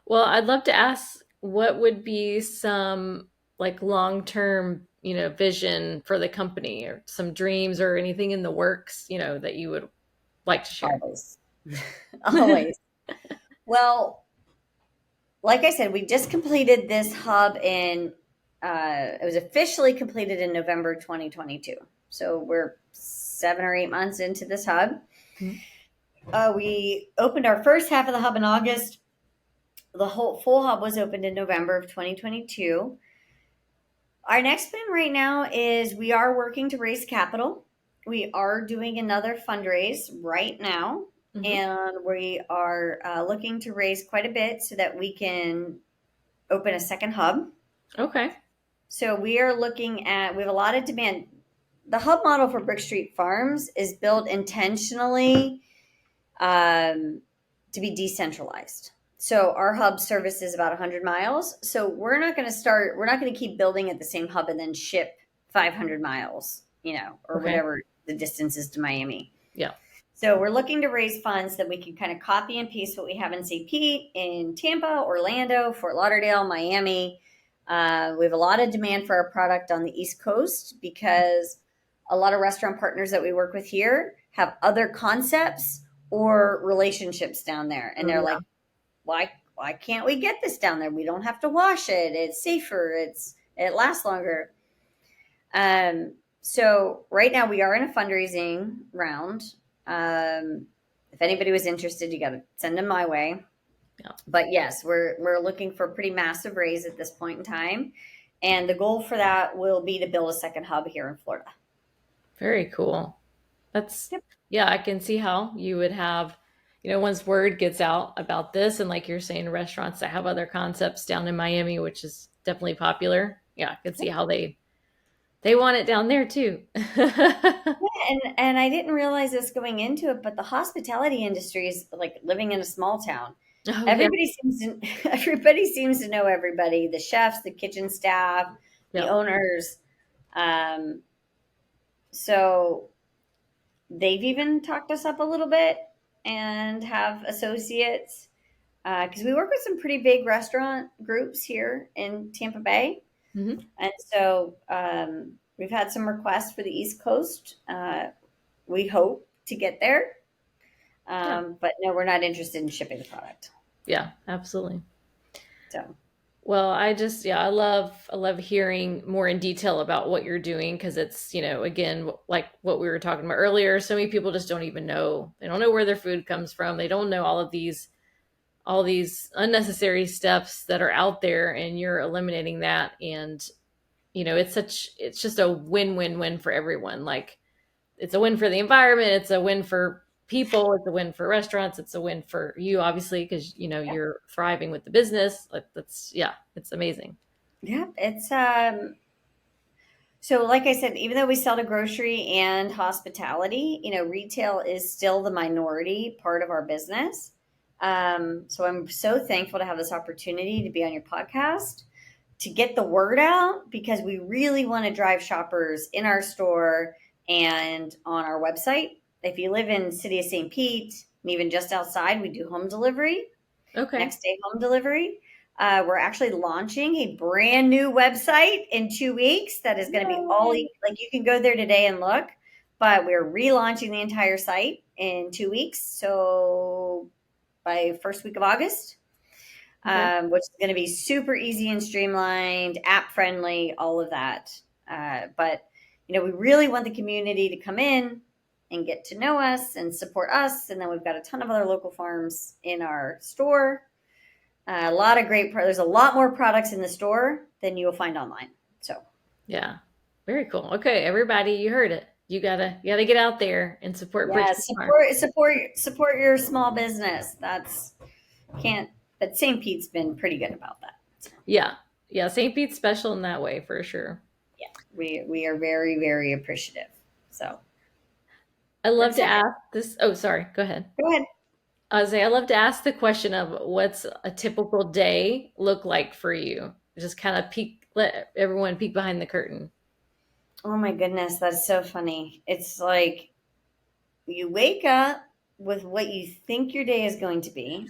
Well, I'd love to ask what would be some like long-term, vision for the company or some dreams or anything in the works, that you would like to share. Always, always. Well, like I said, we just completed this hub it was officially completed in November 2022. So we're 7 or 8 months into this hub. Mhm. We opened our first half of the hub in August. The whole full hub was opened in November of 2022. Our next plan right now is we are working to raise capital. We are doing another fundraise right now, Mhm. and we are looking to raise quite a bit so that we can open a second hub. Okay. So we are we have a lot of demand. The hub model for Brick Street Farms is built intentionally to be decentralized. So our hub service is about 100 miles. So we're not going to keep building at the same hub and then ship 500 miles, or Okay. whatever the distance is to Miami. Yeah. So we're looking to raise funds that we can kind of copy and paste what we have in St. Pete, in Tampa, Orlando, Fort Lauderdale, Miami. We have a lot of demand for our product on the East Coast because a lot of restaurant partners that we work with here have other concepts or relationships down there. And Oh, they're yeah. like, why can't we get this down there? We don't have to wash it. It's safer. It lasts longer. So right now we are in a fundraising round. If anybody was interested, you got to send them my way. Yeah. But yes, we're looking for a pretty massive raise at this point in time, and the goal for that will be to build a second hub here in Florida. Very cool. That's, Yep. yeah, I can see how you would have, once word gets out about this, and like you're saying, restaurants that have other concepts down in Miami, which is definitely popular. Yeah, I can see how they want it down there too. And I didn't realize this going into it, but the hospitality industry is like living in a small town. Oh, yeah. Everybody seems to know everybody, the chefs, the kitchen staff, the Yeah. owners. Um, so they've even talked us up a little bit and have associates because we work with some pretty big restaurant groups here in Tampa Bay. Hmm. And so we've had some requests for the East Coast. We hope to get there. Yeah. But no, we're not interested in shipping the product. Yeah, absolutely. So Well, I love hearing more in detail about what you're doing because it's, again, like what we were talking about earlier, so many people just don't even know. They don't know where their food comes from. They don't know all these unnecessary steps that are out there, and you're eliminating that. And it's just a win-win-win for everyone. Like, it's a win for the environment, it's a win for people, it's a win for restaurants, it's a win for you, obviously, because you're thriving with the business. Like, that's, yeah, it's amazing. Yeah, it's so like I said, even though we sell to grocery and hospitality, retail is still the minority part of our business. So I'm so thankful to have this opportunity to be on your podcast, to get the word out, because we really want to drive shoppers in our store and on our website. If you live in city of St. Pete, and even just outside, we do home delivery, Okay. next day home delivery. We're actually launching a brand new website in 2 weeks that is going to be all, Yay. like, you can go there today and look, but we're relaunching the entire site in 2 weeks. So by first week of August, Okay. which is going to be super easy and streamlined, app friendly, all of that. But we really want the community to come in and get to know us and support us. And then we've got a ton of other local farms in our store. A lot of great. There's a lot more products in the store than you will find online. So Yeah. Very cool. Okay, everybody, you heard it. You gotta get out there and support yeah, Bridge Farm. support your small business. That's can't. But St. Pete's been pretty good about that. So, Yeah. Yeah. St. Pete's special in that way for sure. yeah, we are very very appreciative. So I we're love to excited. ask this. Oh, sorry. Go ahead. Go ahead. I love to ask the question of what's a typical day look like for you? Just kind of let everyone peek behind the curtain. Oh my goodness, that's so funny. It's like you wake up with what you think your day is going to be,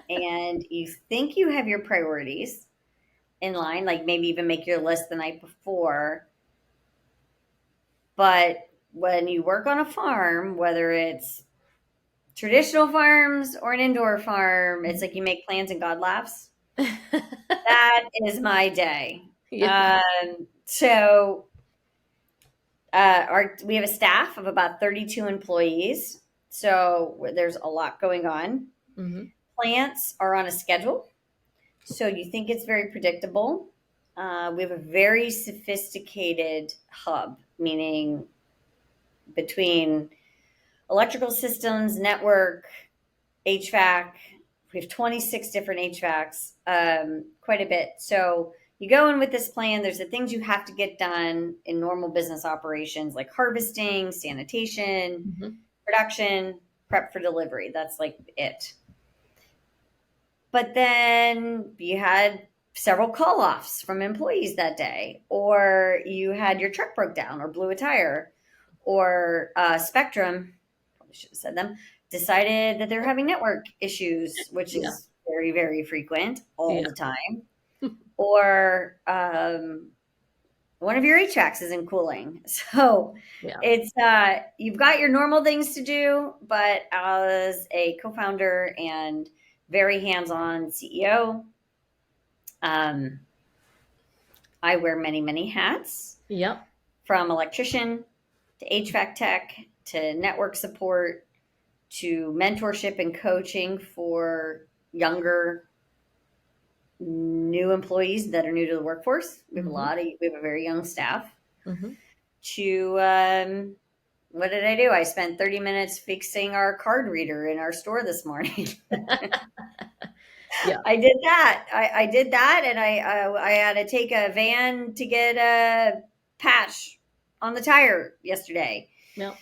and you think you have your priorities in line, like maybe even make your list the night before. But when you work on a farm, whether it's traditional farms or an indoor farm, it's like you make plans and God laughs. That is my day. Yeah. So we have a staff of about 32 employees. So there's a lot going on. Hmm. Plants are on a schedule. So you think it's very predictable. We have a very sophisticated hub, meaning between electrical systems, network, HVAC. We have 26 different HVACs, quite a bit. So you go in with this plan. There's the things you have to get done in normal business operations, like harvesting, sanitation, Hmm. production, prep for delivery. That's like it. But then you had several call offs from employees that day, or you had your truck broke down or blew a tire, or Spectrum, probably should have said them, decided that they're having network issues, which Yeah. is very, very frequent all Yeah. the time. Or one of your HVACs isn't cooling. So Yeah. it's you've got your normal things to do, but as a co-founder and very hands-on CEO, um, I wear many, many hats, Yep. from electrician to HVAC tech to network support to mentorship and coaching for younger new employees that are new to the workforce. Hmm. We have a very young staff. Hmm. To what did I do? I spent 30 minutes fixing our card reader in our store this morning. Yeah. I did that. I did that, and I had to take a van to get a patch on the tire yesterday. Yep.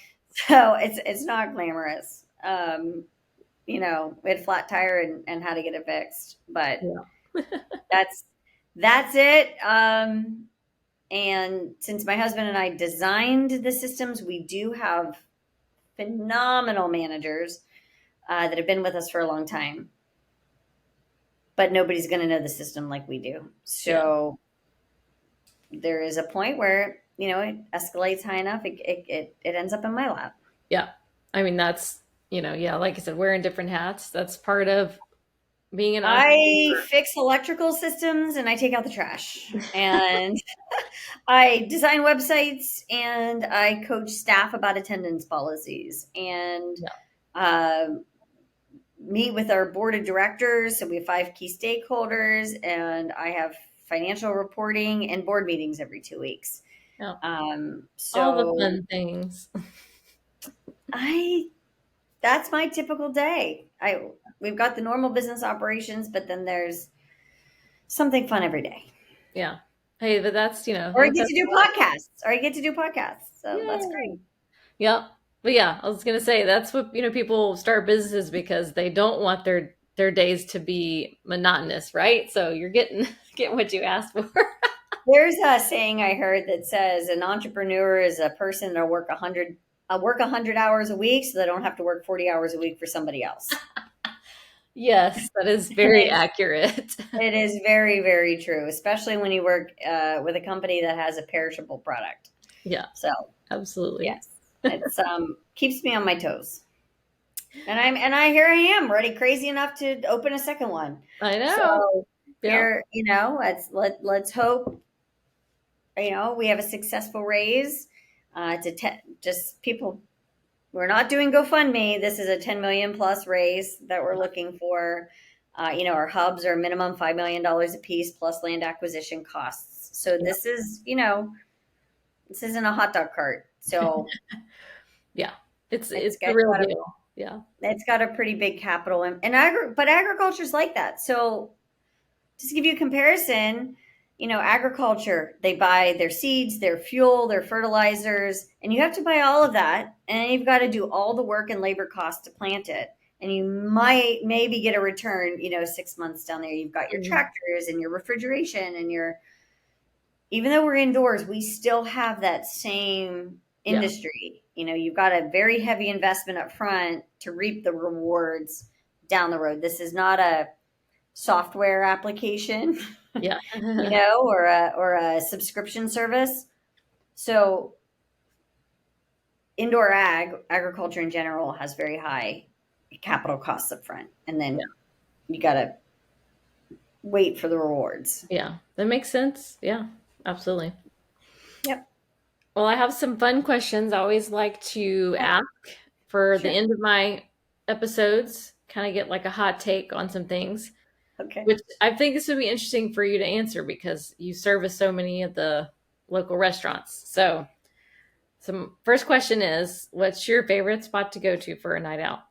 So it's not glamorous. We had a flat tire and how to get it fixed, but Yeah. that's that's it. And since my husband and I designed the systems, we do have phenomenal managers that have been with us for a long time, but nobody's going to know the system like we do. Yeah. So there is a point where it escalates high enough, it ends up in my lap. Yeah. I mean, that's, yeah, like I said, wearing different hats. That's part of being an I entrepreneur. fix electrical systems and I take out the trash, and I design websites, and I coach staff about attendance policies, and Yeah. uh, meet with our board of directors. So we have 5 key stakeholders, and I have financial reporting and board meetings every 2 weeks. Yeah. All the So fun things. That's my typical day. We've got the normal business operations, but then there's something fun every day. Yeah. Hey, but that's, Or I hey, get to that's do podcasts. Or I get to do podcasts. So that's great. yay. Yep. But yeah, I was gonna say that's what, people start businesses because they don't want their days to be monotonous, right? So you're getting getting what you asked for. There's a saying I heard that says an entrepreneur is a person that'll work 100 hours a week so they don't have to work 40 hours a week for somebody else. Yes, that is And very accurate. it is very, very true, especially when you work with a company that has a perishable product. Yeah, So absolutely. yes, it's keeps me on my toes. And I here I am ready, crazy enough to open a second one. I know. So Yeah. here, let's hope we have a successful raise. Just people, we're not doing GoFundMe. This is a 10 million plus raise that we're looking for. Our hubs are minimum $5 million a piece plus land acquisition costs. So Yeah. this isn't a hot dog cart. So Yeah. It's it's it's the got, real got a deal. Yeah. it's got a pretty big capital but agriculture's like that. So just to give you a comparison, agriculture, they buy their seeds, their fuel, their fertilizers, and you have to buy all of that. And you've got to do all the work and labor costs to plant it. And you might maybe get a return, 6 months down there. You've got your Mhm. tractors and your refrigeration and even though we're indoors, we still have that same Yeah. industry. You've got a very heavy investment up front to reap the rewards down the road. This is not a software application, Yeah. or a subscription service. So indoor agriculture in general has very high capital costs up front, and Yeah. then you got to wait for the rewards. Yeah. That makes sense. Yeah. Absolutely. Yep. Well, I have some fun questions I always like to Okay. ask for the Sure. end of my episodes, kind of get like a hot take on some things, Okay. which I think this would be interesting for you to answer because you service so many of the local restaurants. So, some first question is, what's your favorite spot to go to for a night out?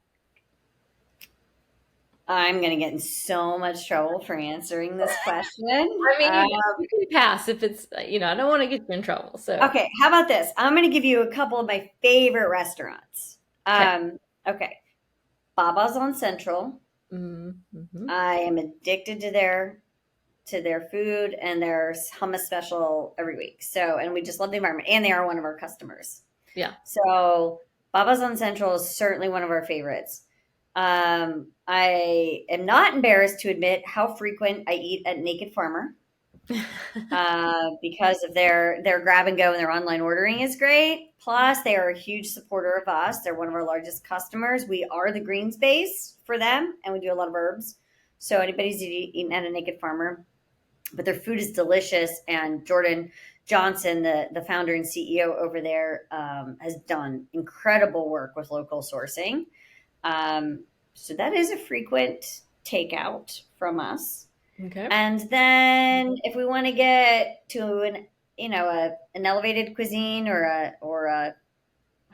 I'm going to get in so much trouble for answering this question. I mean, you can pass if it's, I don't want to get you in trouble. So, Okay, how about this? I'm going to give you a couple of my favorite restaurants. okay. Okay, Baba's on Central. Mm-hmm. I am addicted to their food and their hummus special every week. So, and we just love the environment, and they are one of our customers. Yeah. So, Baba's on Central is certainly one of our favorites. I am not embarrassed to admit how frequent I eat at Naked Farmer because of their grab and go, and their online ordering is great. Plus, they are a huge supporter of us. They're one of our largest customers. We are the green space for them, and we do a lot of herbs. So anybody's eating at a Naked Farmer, but their food is delicious. And Jordan Johnson, the founder and CEO over there, has done incredible work with local sourcing. So that is a frequent takeout from us. Okay. And then if we want to get to an elevated cuisine or a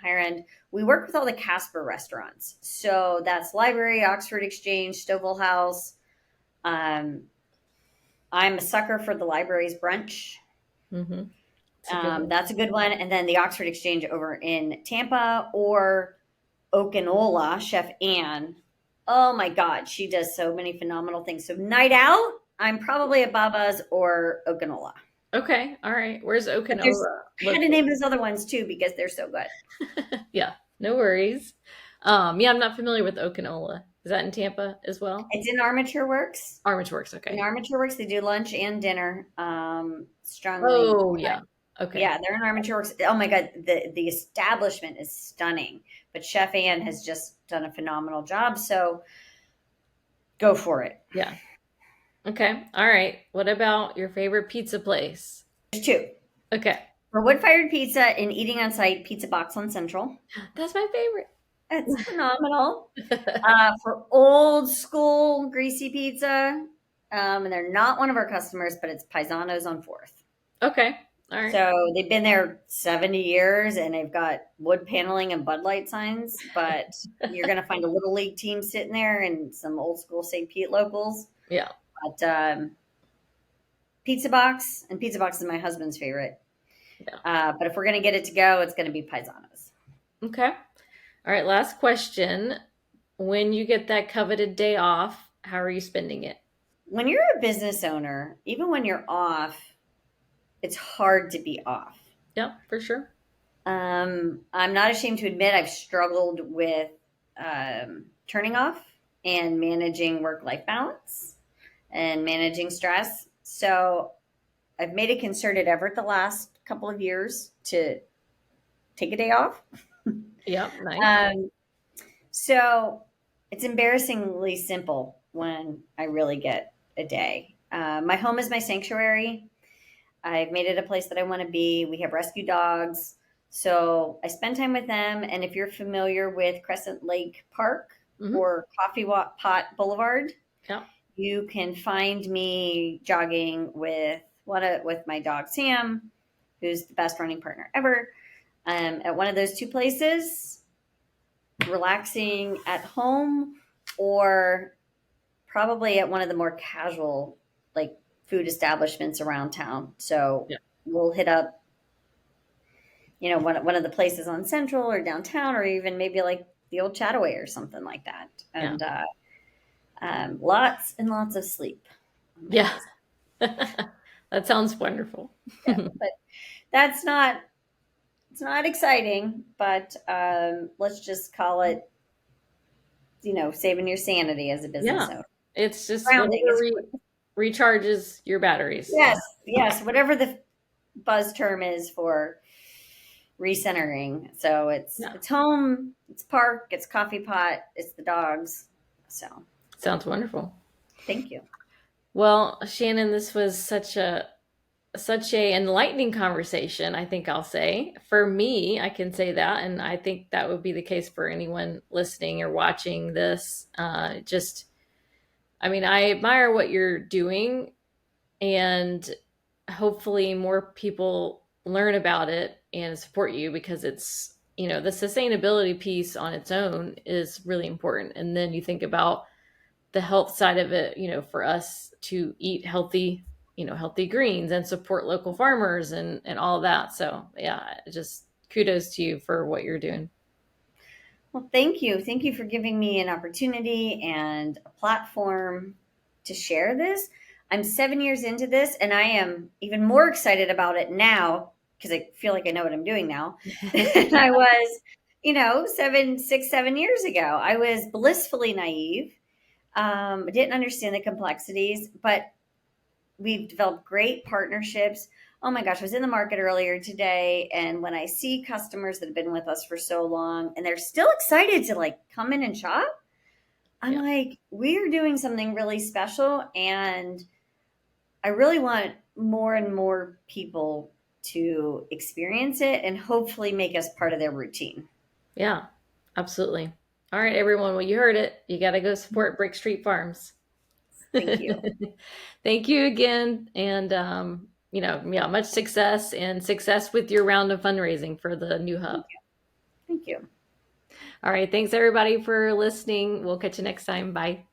higher end, we work with all the Casper restaurants. So that's Library, Oxford Exchange, Stovall House. Um, I'm a sucker for the Library's brunch. Mm-hmm. It's a good one. That's a good one. And then the Oxford Exchange over in Tampa, or Okinola, Chef Anne. Oh my God, she does so many phenomenal things. So night out, I'm probably at Baba's or Okinola. Okay. All right. Where's But I had to located? name those other ones too because they're so good. Yeah, no worries. Yeah, I'm not familiar with Okinola. Is that in Tampa as well? It's in Armature Works. Armature Works. In Okay. Armature Works, they do lunch and dinner. Strongly, Oh, yeah. Okay. yeah, they're in Armature Works. Oh my God, the establishment is stunning. But Chef Anne has just done a phenomenal job. So go for it. Yeah. Okay. All right. What about your favorite pizza place? There's two. Okay. For wood-fired pizza and eating on site, Pizza Box on Central. That's my favorite. It's phenomenal. For old school greasy pizza, and they're not one of our customers, but it's Paisanos on 4th. Okay. All right. So they've been there 70 years and they've got wood paneling and Bud Light signs, but you're going to find a little league team sitting there and some old school St. Pete locals. Yeah. But pizza box, and pizza box is my husband's favorite. Yeah. But if we're going to get it to go, it's going to be paisanos. Okay. All right. Last question. When you get that coveted day off, how are you spending it? When you're a business owner, even when you're off, it's hard to be off. Yeah, for sure. I'm not ashamed to admit I've struggled with turning off and managing work life balance and managing stress. So I've made a concerted effort the last couple of years to take a day off. Yeah, nice. So it's embarrassingly simple when I really get a day. My home is my sanctuary. I've made it a place that I want to be. We have rescue dogs. So I spend time with them. And if you're familiar with Crescent Lake Park Hmm. or Pot Boulevard, Yeah. you can find me jogging with with my dog Sam, who's the best running partner ever. At one of those two places, relaxing at home, or probably at one of the more casual, like food establishments around town. So Yeah. we'll hit up, one of the places on Central or downtown, or even maybe like the old Chataway or something like that. Yeah. And lots and lots of sleep on my Yeah. days. That sounds wonderful. Yeah, but that's not it's not exciting. But let's just call it, saving your sanity as a business Yeah. owner. It's just Grounding whatever is recharges your batteries. yes, yes, whatever the buzz term is for recentering. So it's Yeah. it's home, it's park, it's coffee pot, it's the dogs. So Sounds wonderful. thank you. Well, Shannon, this was such a enlightening conversation, I think I'll say. For me, I can say that, and I think that would be the case for anyone listening or watching this. I mean, I admire what you're doing, and hopefully more people learn about it and support you because the sustainability piece on its own is really important. And then you think about the health side of it, for us to eat healthy greens and support local farmers and all of that. So yeah, just kudos to you for what you're doing. Well, thank you. Thank you for giving me an opportunity and a platform to share this. I'm 7 years into this, and I am even more excited about it now because I feel like I know what I'm doing now than I was, 7 years ago. I was blissfully naive. I didn't understand the complexities, but we've developed great partnerships. Oh my gosh, I was in the market earlier today, and when I see customers that have been with us for so long and they're still excited to like come in and shop, I'm Yeah. like, we're doing something really special, and I really want more and more people to experience it and hopefully make us part of their routine. Yeah, absolutely. All right, everyone. Well, you heard it. You got to go support Brick Street Farms. Thank you. Thank you again. And, yeah, much success with your round of fundraising for the new hub. Thank you. Thank you. All right. Thanks, everybody, for listening. We'll catch you next time. Bye.